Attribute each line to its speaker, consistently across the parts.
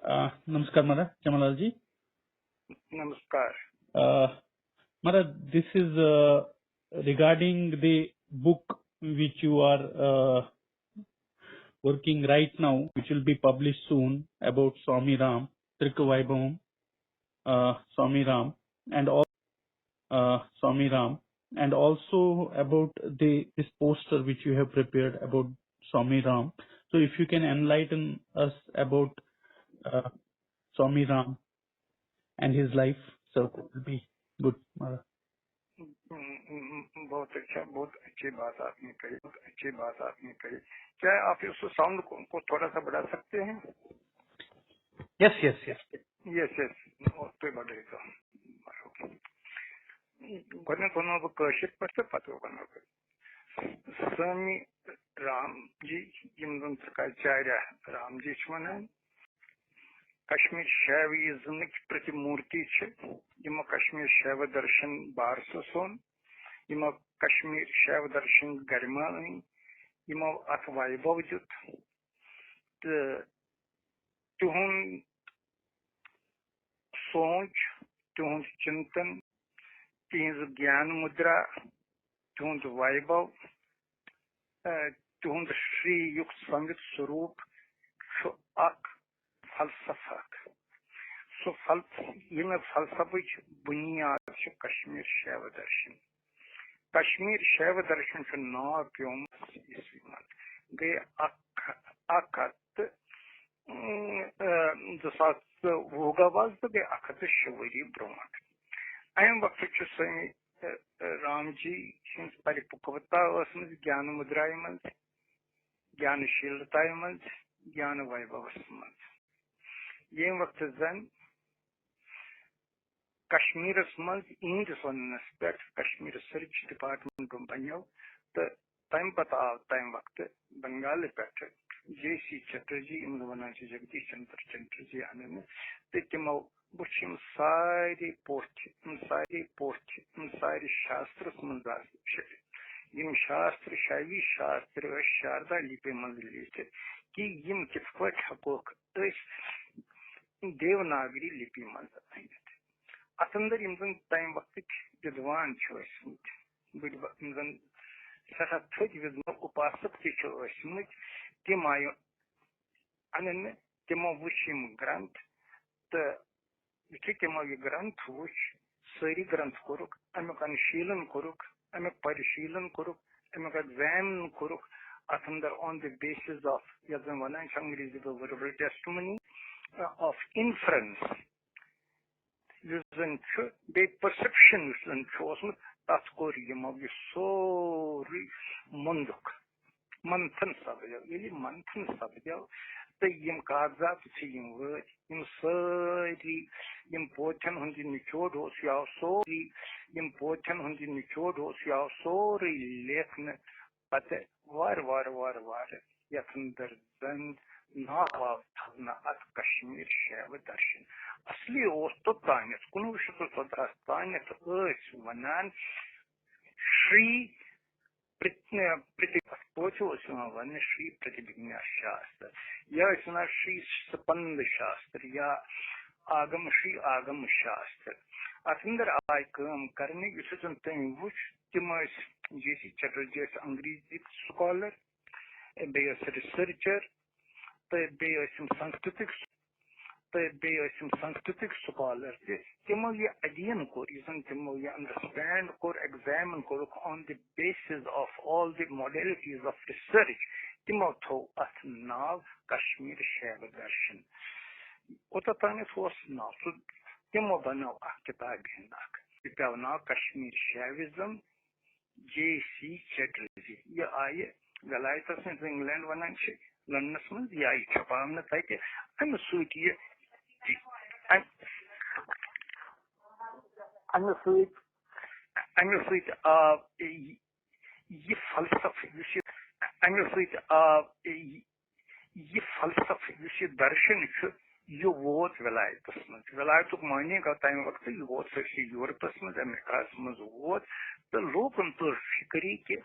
Speaker 1: Namaskar, Mara. Chaman ji.
Speaker 2: Namaskar.
Speaker 1: Mara, this is regarding the book which you are working right now, which will be published soon, about Swami Ram, Trikacharya Swami Ram, and all Swami Ram, and also about this poster which you have prepared about Swami Ram. So if you can enlighten us about Swami Ram and his life, so it will be good, Mara.
Speaker 2: बहुत अच्छी बात आपने कही। क्या आप इस sound को थोड़ा सा बढ़ा सकते हैं? Yes. तो बढ़ेगा। गणना को कशिप पर पता होगा। स्वामी राम जी यम त्रिकाचार्य राम जी वन कश्मीर शैविज्म की प्रतिमूर्ति यमो कश्मीर शैव दर्शन बारस सोन यमो कश्मीर शैव दर्शन गरिमानी यमो अथ वैभव दित तुहंद सोच तुहंद चिंतन तिहंज ज्ञान मुद्रा तुहंद वैभव तुहंद श्री युक्त संगत स्वरूप फलसफा सो फलसफच बुनियाद कश्मीर शैव दर्शन। कश्मीर शैव दर्शन का नाव प्योम गए वोगावाज तो गए 100 वरी ब्रोट अम वक्त स्वामी राम जी परिपक्वता ज्ञान मुद्राय मज ज्ञानशीलताय मज ज्ञान वैभव मज ये वक्त जन कश्मीर मज इंग्लिश वनस पे कश्मीर सर्च डिपार्टमेंट बनो तो तम पत आव तम वक्त बंगाल पे JC चटर्जी वन जगदीश चंद्र चटर्जी अन तो तमो वुम सारे पोस्ट सारे शास्त्र मज शास्त्र शैवी शास्त्र शारदा लिपि मज लिख कि कित पे हकोक देवनागरी लिपि मज अत अंदर तम वक्त विद्वान बड़ सठा थद विद्वान उपासक तम आय अन तमो वुम ग्रंथ तो यु तमो यह ग्रंथ वुच सारी ग्रंथ कोरुक अमुक अनुशीलन कोरुक अमुक परिशीलन कोरुक अमुक एग्जामिन कोरुक अत अंदर ऑन द बेसिस ऑफ यह वन अंग्रेजी verbal testimony of inference by perception तथ कोर यमो यह सोरी मंदुक मंथन सपदो ये मंथन सपदो तो यम कागजात व सारी पोथन हंद निचोड़ याव सोरी पोथन हंद निचोड़ याव सोरी लेखन पत वार वार वार वार यंदर जन नाव आव थवना अत कश्मीर शैव दर्शन असली तो तानत 1917 तानत वन श्री वन श्री प्रतिभिज्ञा शास्त्र या श्री स्पंद शास्त्र या श्री आगम शास्त्र अत अंदर आय करने तम वो तम JC चटर्जी अंग्रेजी स्कॉलर बे रिसर्चर तो बे संस्कृतिक स्कॉलर तमो यह अध्ययन कोर तमो यह understand core examine core on the basis of all the modalities of research तमो थो अथ नाव कश्मीर शैव दर्शन ओत तानत नाव तमो बनो किताब पे नाव कश्मीर शैविज्म JC चटर्जी यह आय गलायत इंग्लैंड वन लंडनस मज यह आई छपावन तक अम सह यह फलसफ दर्शन यह वोत विलायत मज विलायत मानी गो तम वक्त यह वोत यूरोपस मज अमेरिका मज वोत तो लोकन तो फिक्री कि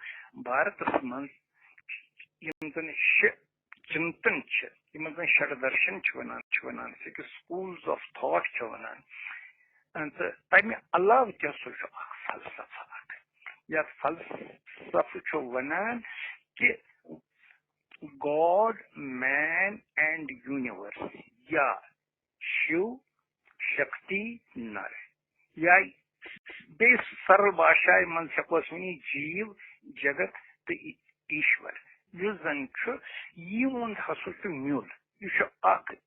Speaker 2: भारत मज 6 چنتن یمن زن شڈ درشن ونان سکولز آف تھاٹ ونان تمہ علاوہ تہ سہ فلسفہ یتھ فلسفہ ونان کہ گاڈ مین اینڈ یونیورس یا شیو شکتی نر یا بیس سرل باشائے من ہیکوس ونی جیو جگت تو ایشور اس زن یہ ہسا میول یہ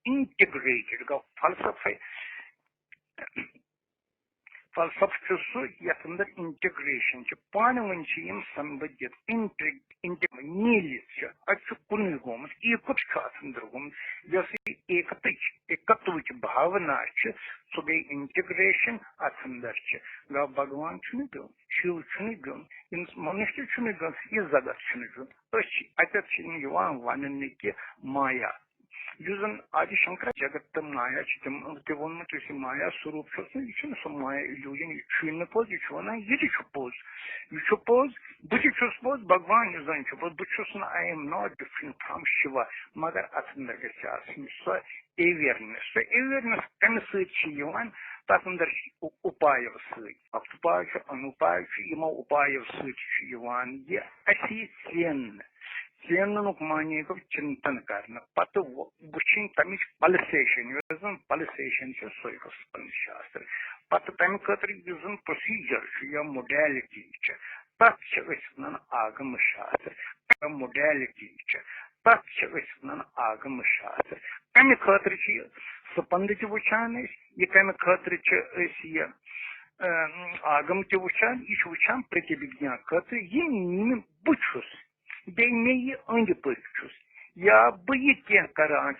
Speaker 2: انٹگریٹڈ گو فلسفہ سہ یتھ اندر انٹگریشن پانہ ون سمبدت نیلت اتھ کن گومت ایکت ات اندر گومت ایکتوچ بھاونا سہ گئی انٹگریشن ات اندر گو بھگوان گوم شیو گوم منشیہ گوم یہ جگت گوم اتھ ون کہ مایا اس زن آدی شنکر جگت تو مایا تم وونمت اس مایا سوروپ یہ سہ مایا الوجن یہ پوز یہ ونان یہ پوز یہ پوز بہت پوز بھگوان اس زن پوز but I am not different from Shiva مگر ات اندر گھس آسن سہ اویئرنیس کمہ سۭتۍ تک اندر اپایو سۭتۍ انوپاے یمو اپایو سۭتۍ یہ اسی ژیننُک معنی گو چنتن کرنا پتہ وچھن تمچ پلسیشن یس زن پلسیشن سو گوس پن شاستر پتہ تمہ خاطر یس زن پروسیجر یا موڈیلٹی تتھ ونان آگم شاستر موڈیلٹی تتھ ونان آگم شاستر کمہ خاطر سپند تہ وچھان یہ کمہ خاطر یہ آگم تہ وچھان یہ وچھان پرتیوگیا خاطر یہ بہت بی میں یہ اند پک یا بہ کران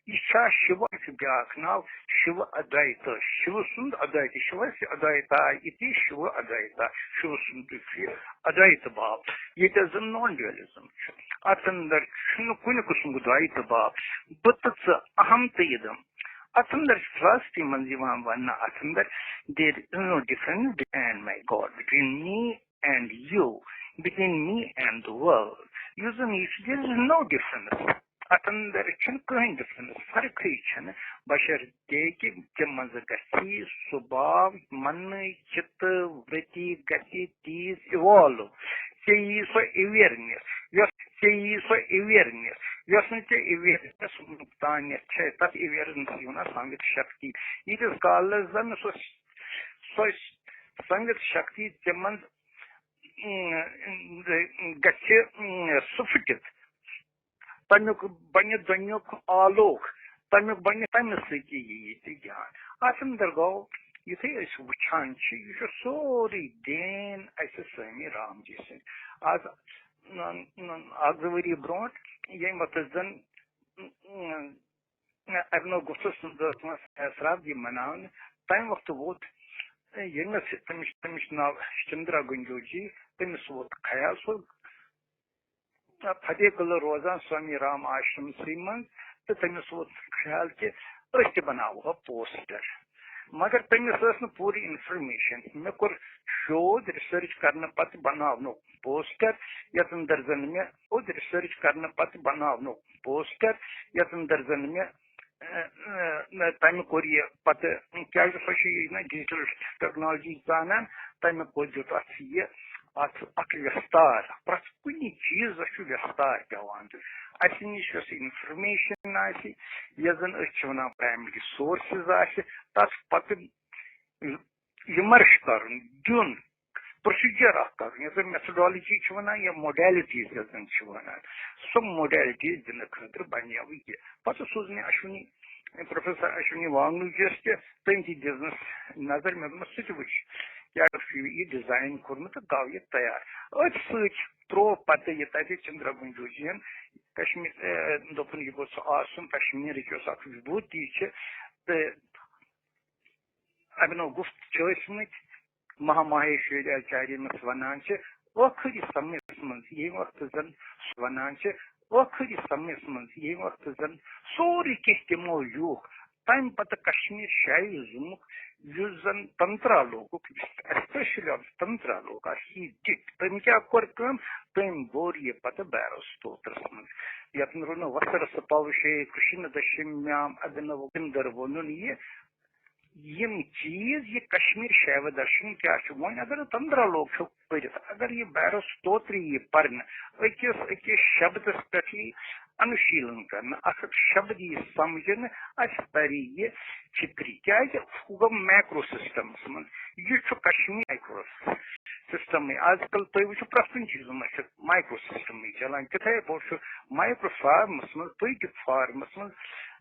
Speaker 2: یہ شیو بیاکھ ناو شیو ادیت شیو سند ادیت شیو ادیتا یہ شیو ادیتا شیو سند ادیت بھاو یہ زن نان ڈویلزم ات اندر کن قسم ادیت بھاو بت اہم تو ادم ات اندر فلاسفی من ون ات اندر there is no difference and my god between me and you between me and the world is then there is no difference ات اندر کہیں ڈفرنس فرقی بشرطے کہ تم مز گی سبھاو من چت وتی گی تیز ایوالو ژے سو اویئرنیس سو اویئرنیس یس اویئرنیس تان تک اویئرنیس ونان سنگت شکتی یتس کالس زن سو سنگت شکتی تمن گھ سہ پھٹت تمیک بنہ دنیک آلوک تمیک بنہ تمہ سۭتی یہ گیان ات اندر گو یتھے اس وچھان یہ سوری دین اس سامی رام جی سن آز اک زٕ ؤری برونٛٹھ ییٚمہِ وقت زن ابنو گفتس سندس سراب یہ مناونہٕ تمہِ وقت ووت ییٚمِس تٔمِس ناو چندرا گنجو جی تٔمِس ووت خیال سُہ فتح قلعہ روزان سوامی رام آشرم سی من تو تمس ووت خیال کہ أسۍ تہِ بناوہو پوسٹر مگر تمس ٲس نہٕ پوٗرٕ انفارمیشن مےٚ کوٚر شوध ریسرچ کرنہٕ پتہٕ بناونو پوسٹر یتھ اندر زن مےٚ اوٚد ریسرچ کرنہٕ پتہٕ بناونو پوسٹر یتھ اندر زن مےٚ تمہِ کوٚر یہِ پتہٕ کیازِ سۄ چھِ یہِ نا ڈِجٹل ٹیکنالوجی زانان تمہِ کوٚر دیُت اتھ یہِ اتھ اکھ وٮ۪ستار پرٛٮ۪تھ کُنہِ چیٖزس چھُ وٮ۪ستار پٮ۪وان دیُن اسہِ نِش یۄس انفارمیشن آسہِ یۄس زن أسۍ چھِ ونان پرایمری سورسز آسہِ تتھ پتہٕ وِمرش کرُن دیُن پروسیجر اکھ کرُن یۄس زن میتھڈالجی چھِ ونان یا موڈیلٹیز یۄس زن چھِ ونان سۄ موڈیلٹیز دِنہٕ خٲطرٕ بنیو یہِ پتہٕ سوٗز مےٚ اشونی پروفیسر اشونی وانگلو جِس تہِ تٔمۍ تہِ دِژنس نظر مےٚ دوٚپمس ژٕ تہِ وٕچھ کیٛاہ چھُ یہِ ڈِزاین کوٚرمُت تہٕ گوٚو یہِ تیار أتھۍ سۭتۍ تروو پتہٕ یہِ تتہِ چندرا گنجو جین کشمیٖر دوٚپُن یہِ گوٚژھ آسُن کشمیٖرٕچ یۄس اکھ وِبھوٗتی چھِ تہٕ ابنو گفت چھِ ٲسمٕتۍ مہاماہیشوری آچاریہ ییٚمِس ونان چھِ ٲخری سمس منٛز ییٚمہِ وقتہٕ زن ونان چھِ ٲخری سمس منٛز ییٚمہِ وقتہٕ زن سورُے کینٛہہ تِمو لیوٗکھ تم پتہ کشمیر شاہزم یس زن تنترا لوگک اسپیشلی آف تنترا لوگ ہی ڈٹ تم کیا کور کم تم بور یہ پتہ بیرو ستوترس من یت رو نا وسر سپاوشے کشن دشمیام ادنو کندر ونن یہ چیز یہ کشمیر شیو درشن کیا ون اگر تندرا لوگ پرت اگر یہ بیرو ستوتر یہ پرن اکس شبدس پہ انشیلن کرنا اخ شبد یہ سمجھن اس تری یہ فکری کیا گو میکرو سسٹمس من یہ کشمیر مائکرو سسٹم آج کل تھی وچو پریت کن چیز مائکرو سسٹم چلان تتھے پہ مائکرو فارمس من پک فارمس من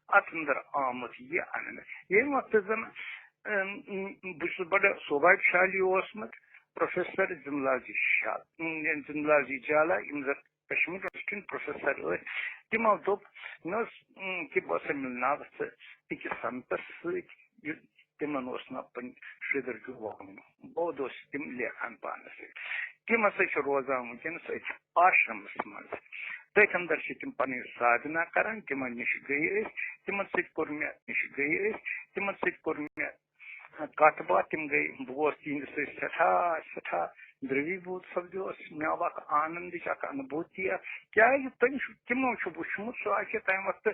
Speaker 2: ات اندر آمت یہ ان یم وقت زن بس بڑا سوبھاگشالی اوسمت پروفیسر جملا جی جالا یم زن کشمیر یونیورسٹی پروفیسر تمو دوپ کہ بہت ملنا اکس سنتس تمن نا پن شدر جو وقت بود تم لیکھان پانس تم ہسا روزان ونکس آشرمس مز تھی اندر تم پن سادھنا کران تمن نش گئی تمن سر گئی تمن سر کت بات تم گئی بہت تہندس سٹھا سٹھا درویبوت سپدو مے آنند انبوتی کیا تمو وچمت سو آ تمہ وقت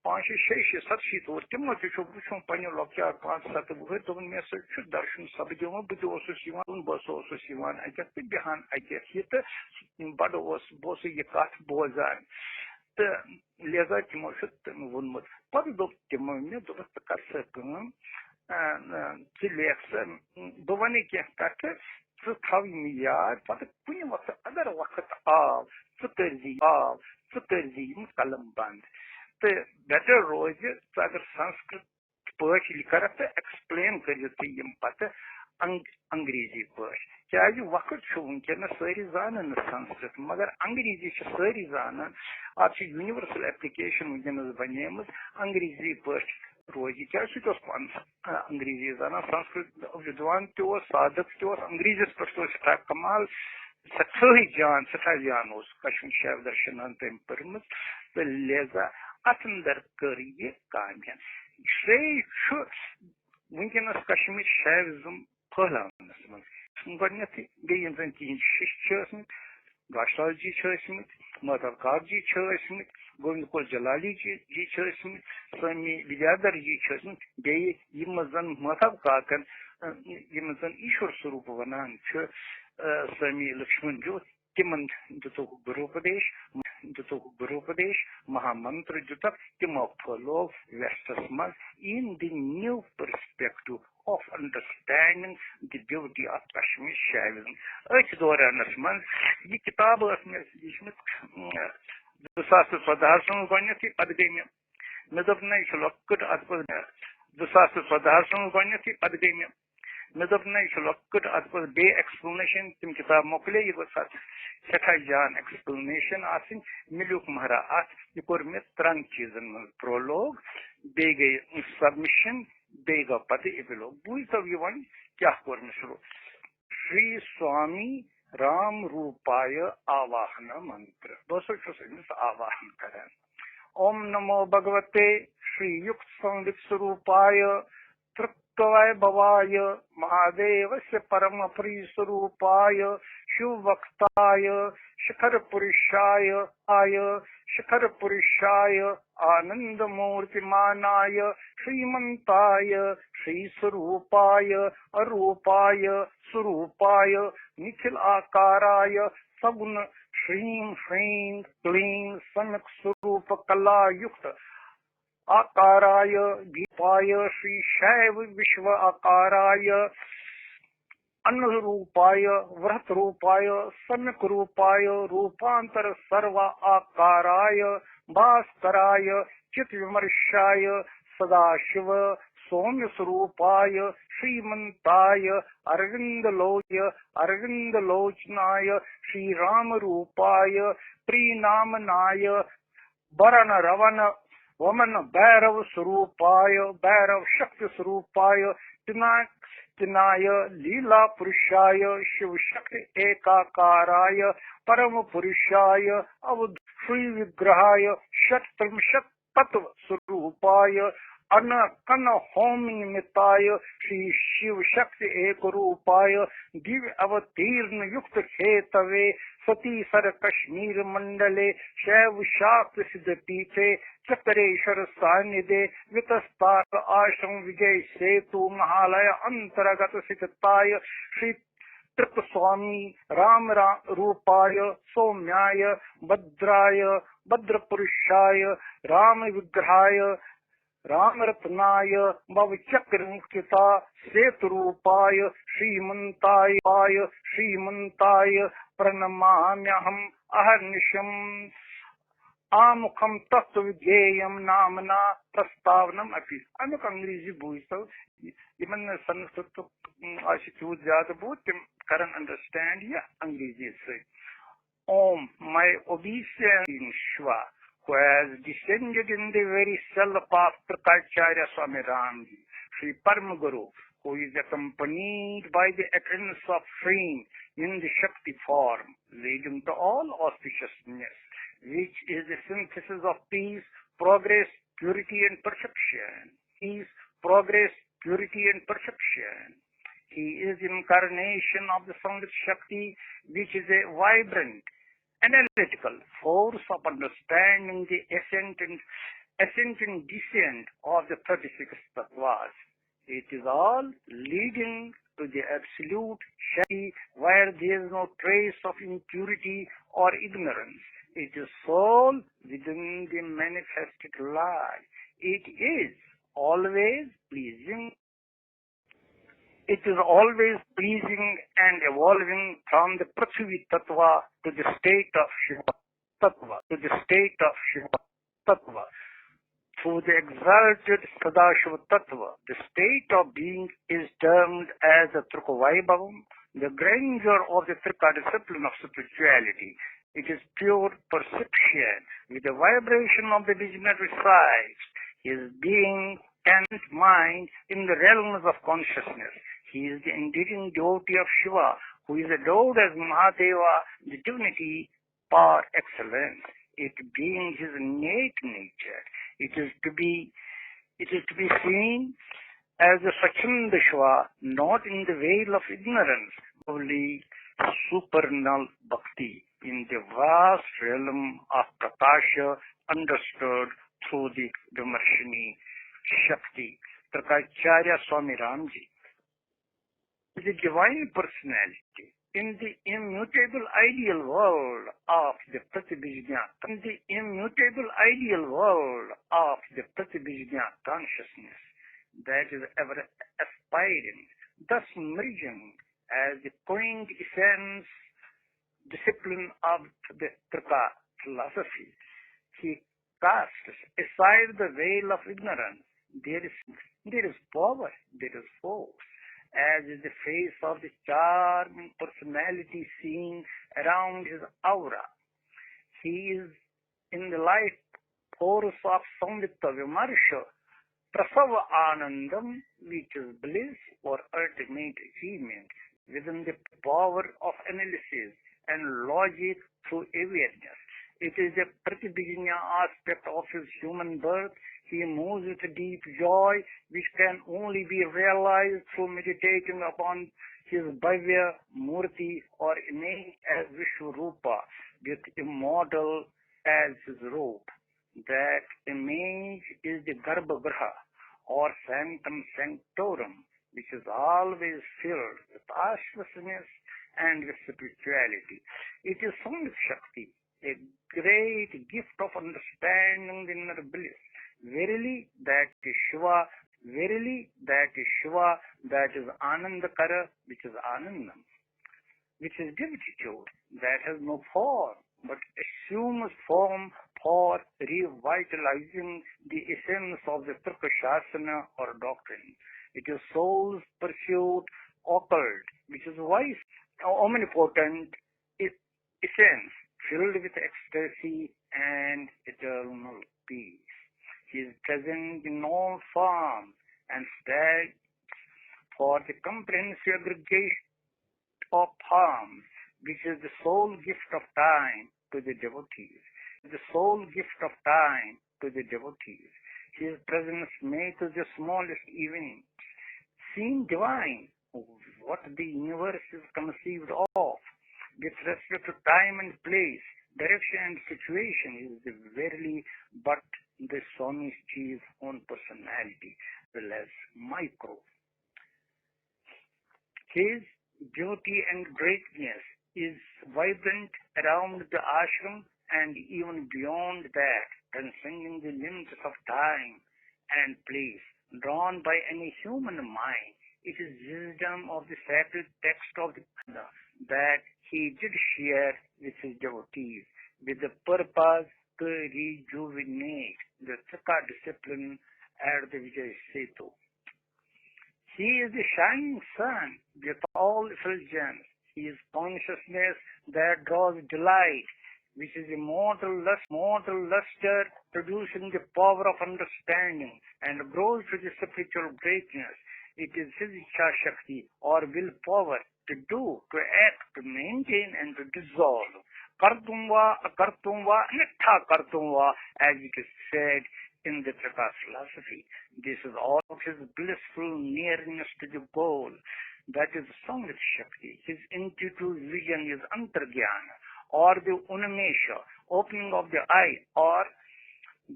Speaker 2: 5 6 7 طور تمو تم پنہ لکچار 5 7 وہر دن مے سر درشن سپدو بہت اتھ تو بہان اتھ یہ تو بڑ بہت یہ کت بوزان تو لہذا تمو وونمت پتہ دپ تمو مے دپس کر سا کام لیکھ سا بہ ون کی کت تھو یاد پتہ کن وقت اگر وقت آو ثر قلم بند تو بیٹر روز اگر سنسکرت پہ کرک تو ایکسپلین کرم پتہ انگریزی پہ کیا وقت ونکس ساری زانن سنسکرت مگر انگریزی ساری زانان ات یونیورسل ایپلکیشن ونکس بنیمت انگریزی پہ روز کیا پان انگریزی زانان سنسکرت ودوان صادق انگریزیس پہ کمال سٹھائی جان کشمیر شیو درشنان تم پرمت تو لہذا ات اندر کر یہ کام شی ونکس کشمیر شیوزم پھہلانس من گۄڈنیتھٕے بیٚیہِ یِم زن تہنٛدۍ شِشۍ چھِ ٲسمٕتۍ گاشال جی چھِ ٲسمٕتۍ مہتاب کاک جی چھِ ٲسمٕتۍ گووند کول جلالی جی چھِ ٲسمٕتۍ سوامی ودیادھر جی چھِ ٲسمٕتۍ بیٚیہِ یِم زن مہتاب کاکن یِم زن ایشور سوروپ ونان چھِ سوامی لکشمن جو تمن دتُکھ گروپدیش مہامنتر دتک تمو پھہلو ویسٹس مز in the new perspective of understanding the beauty of Kashmir Shaivism ات دورانس من یہ کتاب مے لیچمت 2014 گۄڈنیتھٕے پتہٕ گٔے مےٚ دوٚپ نہ یہِ چھُ لۄکُٹ اتھ پتہٕ 2014 گۄڈنیتھٕے پتہٕ گٔے مےٚ دوٚپ نہ یہِ چھُ لۄکُٹ اتھ پتہٕ بیٚیہِ ایکسپلنیشن تِم کتاب مۄکلے یہِ گوٚژھ اتھ سٮ۪ٹھاہ جان ایکسپلنیشن آسٕنۍ مےٚ لیوٗکھ مہراہ اتھ یہِ کوٚر مےٚ 3 چیٖزن منٛز پرولوگ بیٚیہِ گٔے سبمشن بیٚیہِ گوٚو پتہٕ ایپِلوگ بوٗزتو یہِ وۄنۍ کیٛاہ کوٚر مےٚ شروع شری سوامی رام روپایہ آواہنا منتر بہٕ ہسا چھُس أمِس آواہن کران اوم نمو بھگوتے شری یُکت سنوک سوروپایہ ترکوائے بھوایہ مہادیوस्य پرم پری سوروپایہ شیو وکتایہ شکھر پرشایہ آنند مورتی مانایہ شریمنتایہ شری سوروپایہ اروپایہ سوروپایہ نکھل آکارایہ سگن شریم شریم کلیم سمک سوروپ کلا یکت آکارایہ دیپایہ شری شیو وشو آکارایہ ان روپایہ ورت روپایہ سمک روپایہ روپانتر سروا آکارایہ بھاسکرایہ چت ومرشایہ سدا شیو سومیہ سوروپایہ شریمنتایہ اروند لوچنایہ شری رام روپایہ پرینامنایہ برن رون ومن بھیرو سوروپایہ بھیرو شکتی سوروپایہ تنایہ لیلا پرشایہ شیو شکتی ایکاکارایہ پرم پرشایہ اودھ شری وگرہایہ شت ترمشت تتو سوروپایہ अन कन होमी मिताय श्री शिव शक्ति एक रूपाय दिव्य अवतीर्ण युक्त खेतवे सती सर कश्मीर मंडले शैव शाक्त सिद्ध पीठे चक्रेश्वर सानिधे वितस्तार आश्रम विजय सेतु महालय अंतर्गत स्थिताय श्री त्रिक स्वामी राम रूपाय सौम्याय भद्राय भद्रपुरुषाय राम विग्रहाय राम रत्नाय भव चक्रिता सेतु रूपाय श्रीमंताय प्रणमाम्यहम् अहर्निशम् आमुखम तत्व विधेयम नामना प्रस्तावनम अपि अमुक अंग्रेजी बूझतो यमन संस्कृत आशितु ज्यादा बहुत तिम करन अंडरस्टैंड या अंग्रेजी से Om, my obedient Shiva, who has descended in the very self of Trikacharya Swami Ramji, Sri Paramaguru, who is accompanied by the essence of flame in the Shakti form, leading to all auspiciousness, which is the synthesis of peace, progress, purity and perception. Peace, progress, purity and perception. He is incarnation of the Sound Shakti, which is a vibrant, analytical force of understanding the ascent and descent of the 36 tattvas. It is all leading to the absolute Shakti where there is no trace of impurity or ignorance. It is soul within the manifested light. It is always pleasing. It is always pleasing and evolving from the Prithvi Tattva to the state of Shiva Tattva. Through the exalted Sadashiva Tattva, the state of being is termed as the Trikavaibhavam, the grandeur of the Trika discipline of spirituality. It is pure perception with the vibration of the visionary sight, his being and mind in the realms of consciousness. He is the enduring devotee of Shiva, who is adored as Mahadeva, the divinity par excellence. It being his innate nature, it is to be seen as the Sachanda Shiva, not in the veil of ignorance, only supernal bhakti in the vast realm of Prakasha, understood through the Vimarshini Shakti. Trikacharya Swami Ramji, the divine personality in the immutable ideal world of the Pratibhijna, consciousness that is ever aspiring, thus merging as the quintessence discipline of the Trika philosophy. He casts aside the veil of ignorance. There is power, there is force, as is the face of the charming personality seen around his aura. He is in the life force of Samvita Vimarsha, Prasava Anandam, which is bliss or ultimate achievement, within the power of analysis and logic through awareness. It is the Pratibhijna aspect of his human birth. He moves with deep joy, which can only be realized through meditating upon his Bhavya Murti or image as Vishwarupa, with immortal as his robe. That image is the Garbhagriha or Sanctum Sanctorum, which is always filled with ashvasness and with spirituality. It is Sound Shakti, a great gift of understanding the inner bliss. Verily, that is Shiva, that is Anandakara, which is Anandam, which is beatitude, that has no form, but assumes form for revitalizing the essence of the Trikashasana or doctrine. It is soul's pursuit, occult, which is wise, omnipotent essence, filled with ecstasy and eternal peace. He is present in all forms and stands for the comprehensive aggregation of forms, which is the sole gift of time to the devotees. His presence makes the smallest event seem divine. What the universe is conceived of, with respect to time and place, direction and situation, is verily but the Swami's chief own personality, well as micro. His beauty and greatness is vibrant around the ashram and even beyond that, transcending the limits of time and place, drawn by any human mind. It is wisdom of the sacred text of the Buddha that he did share with his devotees, with the purpose to rejuvenate the Trika discipline at the Vijay Setu. He is the shining sun with all effulgence. He is consciousness that draws delight, which is immortal luster, producing the power of understanding and grows to the spiritual greatness. It is his Ichha Shakti or willpower to do, to act, to maintain and to dissolve. Kartumva, akartumva, nitha kartumva, as it is said in the Trika philosophy. This is all of his blissful nearness to the goal. That is Samrit Shakti. His intuitive vision is Antargyana, or the Unamesha, opening of the eye, or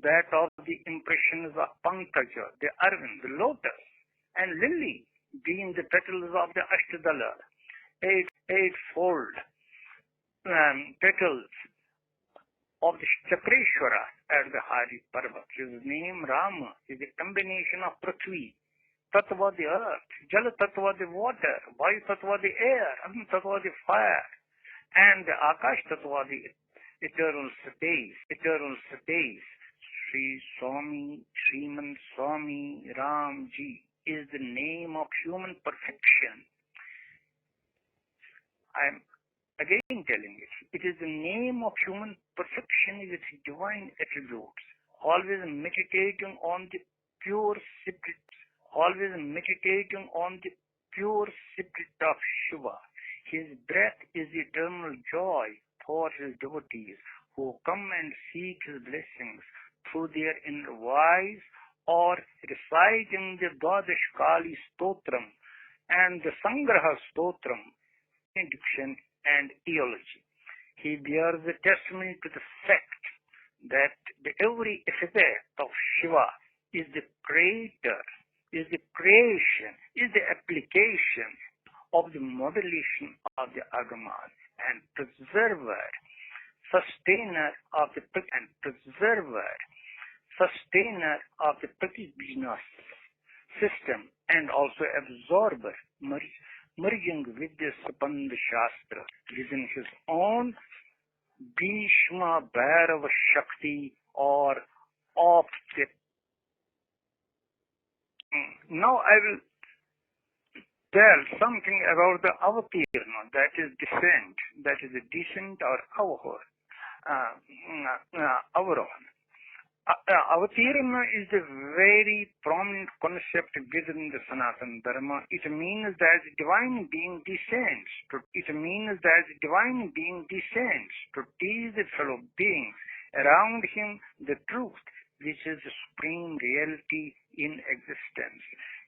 Speaker 2: that of the impressions of Pankaja, the Arvind, the lotus, and lily, being the petals of the Ashtadala, eightfold petals of the Chakreshwara at the Hari Parvat. His name Rama is a combination of Prithvi, Tattva the earth, Jala Tattva the water, Vayu Tattva the air, Agni Tattva the fire, and the Akash Tattva the eternal space. Sri Swami, Sriman Swami Ramji is the name of human perfection. I am again telling it. It is the name of human perfection with divine attributes, always meditating on the pure spirit, of Shiva. His breath is eternal joy for his devotees who come and seek his blessings through their inner voice or reciting the Dwadash Kali Stotram and the Sangraha Stotram, diction and theology. He bears the testimony to the fact that every epithet of Shiva is the creator, is the creation, is the application of the modulation of the Agamas and preserver, sustainer of the Pratibhijna system, and also absorber, merging with the Sapanda Shastra within his own Bhishma Bhairava Shakti or of the. Now I will tell something about the Avatirna, that is a descent or Avarohan. Avatirna is a very prominent concept within the Sanatana Dharma. It means that divine being descends to teach the fellow beings around him the truth, which is the supreme reality in existence.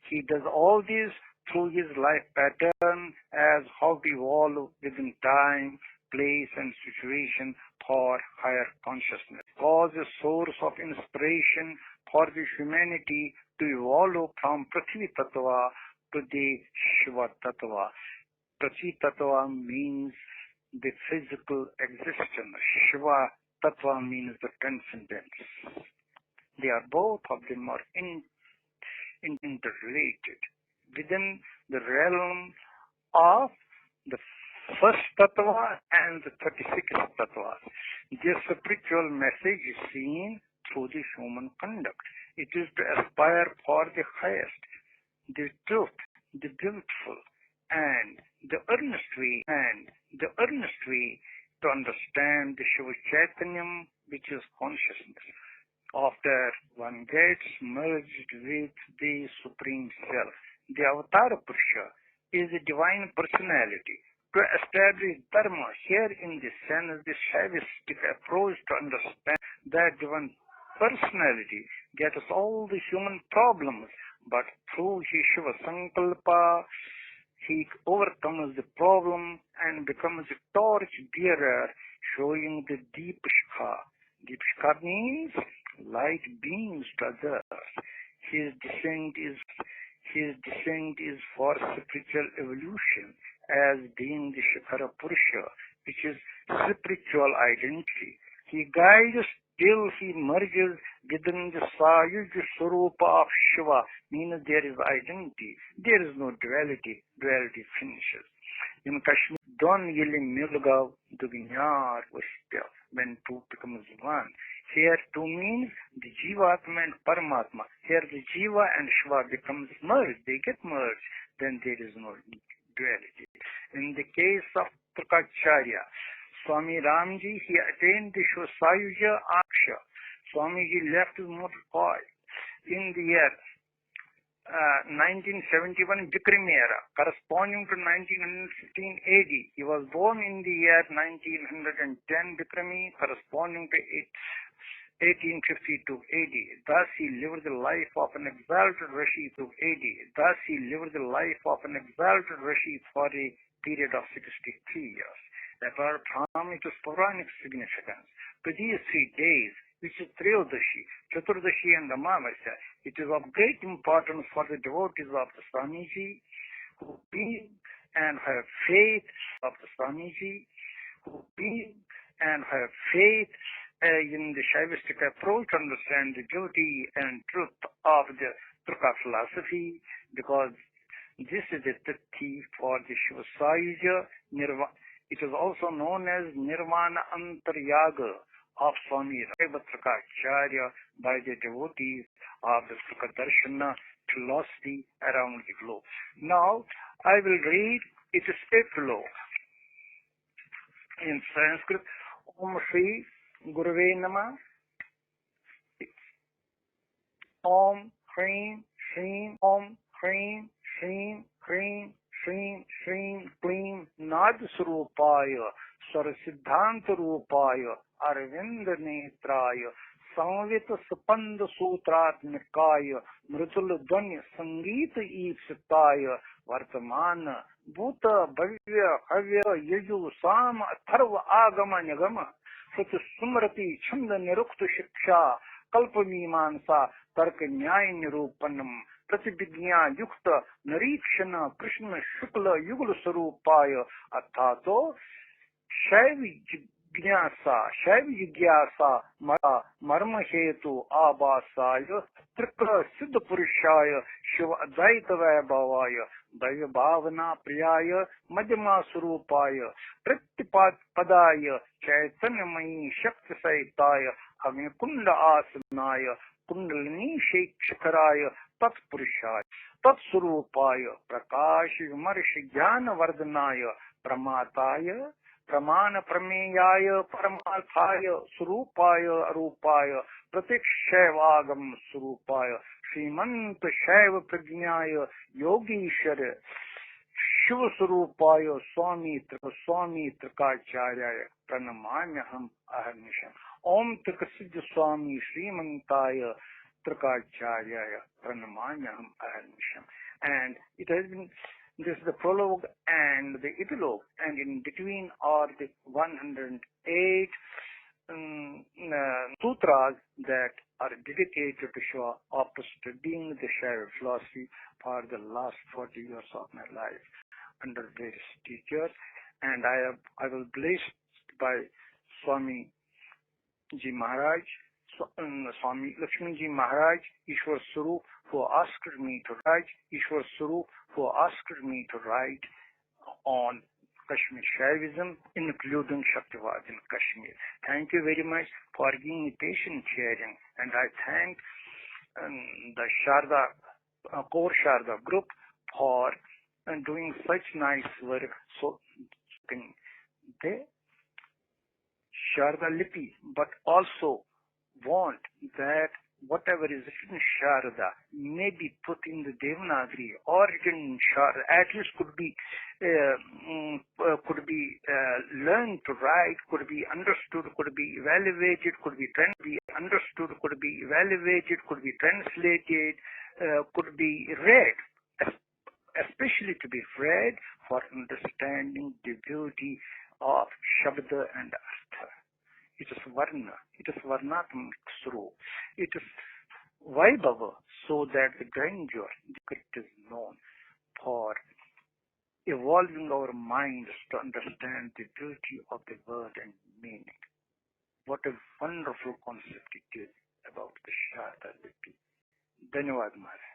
Speaker 2: He does all this through his life pattern as how to evolve within time, place and situation for higher consciousness. Cause a source of inspiration for the humanity to evolve from Prithvi Tattva to the Shiva Tattva. Prithvi Tattva means the physical existence. Shiva Tattva means the transcendence. They are both of them are interrelated. Within the realm of the first tattva and the 36th tattva, this spiritual message is seen through the human conduct. It is to aspire for the highest, the truth, the beautiful, and the earnest way to understand the Shiva Chaitanyam, which is consciousness. After one gets merged with the Supreme Self, the Avatar Purusha is a divine personality. To establish Dharma here in this sense, the Shaivistic approach to understand that divine personality get us all the human problems, but through his Shiva Sankalpa, he overcomes the problem and becomes a torch bearer, showing the deep Shikha. Deep Shikha means light beams to others. His descent is for spiritual evolution as being the Shikhara Purusha, which is spiritual identity. He guides till he merges within the Sayuj Swarupa of Shiva, means there is identity. There is no duality. Duality finishes. In Kashmir, Don Yilim Milgav Duginyar Vashpya, when two becomes one. Here two means the Jivatma and Paramatma. Here the Jiva and Shiva becomes merged. They get merged. Then there is no duality. In the case of Trikacharya, Swami Ramji, he attained the Sayuja Aksha. Swamiji left his motor coil in the year 1971 Bikram era, corresponding to 1915 AD. He was born in the year 1910 Bikrami, corresponding to 1852 AD. Thus he lived the life of an exalted Rishi to AD. Thus he lived the life of an exalted Rishi for a period of 63 years. Apart from its Puranic significance, to these 3 days, which is Triyodashi, Chaturdashi and Amavasya, it is of great importance for the devotees of the Swamiji who believe and have faith of the Swamiji, who believe and have faith in the Shaivistic approach, understand the beauty and truth of the Trika philosophy, because this is the Tithi for the Shiva Sayuja Nirvana. It is also known as Nirvana Antaryaga of Swami Trikacharya by the devotees of the Trikadarshana philosophy around the globe. Now, I will read its epilogue in Sanskrit. Om Shri Gurave Nama. Om Hrim Shrim Om Hrim Shrim Hrim Shrim Shrim Klim Nad Surupaya Sarasiddhant Rupaya Arvind Netraya Samvit Sapand Sutratmikaya Mritul Dhanya Sangeet Ipsitaya Vartamana Bhuta Bhavya Havya Yaju Sam Atharva Agama Nagama Sati Sumrati Chanda Nirukta Shiksha Kalpamimansa Tarka Nyaya Nirupanam Pratibhignya Yukta Narikshana Krishna Shukla Yugla Sarupaya Athato Shaivi Jigyasa Marma Hetu Abasaya Trikra Siddha Purushaya Shiva Advaita Vaibhavaya Daiva Bhavana Priyaya Madhyama Surupaya Pratipad Padaya Chaitanyamayi Shakti Saitaya Agnikunda Asanaya Kundalini Shikaraya Tat Purushaya Tat Surupaya Prakash Vimarshi Jnana Vardhanaya Pramataya Pramana Prameyaya Paramarthaya Surupaya Arupaya Pratikshevagam Surupaya Srimant Shaiva Prajnaya Yogishara Shiva Surupaya Swami Trikacharya Pranamanyaham Aharnisham Om Trikasiddha Swami Srimantaya Trikacharya Pranamanyaham Aharnisham. And it has been, this is the prologue and the epilogue, and in between are the 108 sutras that are dedicated to Shiva after studying the Shaiva philosophy for the last 40 years of my life under various teachers. And I was blessed by Swami Ji Maharaj, Swami Lakshmi Ji Maharaj, Ishwar Swarup, who asked me to write, Ishwar Swarup, who asked me to write on Kashmir Shaivism, including Shaktivad in Kashmir. Thank you very much for giving me patient hearing, and I thank the Sharda, Core Sharda group for doing such nice work. So, they Sharda Lipi, but also want that whatever is written Sharada may be put in the Devanagari or written in Sharada, at least could be learned to write, could be understood, could be evaluated, could be understood, could be evaluated, could be translated, could be read, especially to be read for understanding the beauty of Shabda and Artha. It is Varna, it is Varnatmik Suru, it is Vaibhava, so that the grandeur is known for evolving our minds to understand the beauty of the word and meaning. What a wonderful concept it is about the Sharda Lipi. Dhanyavad Maharaj.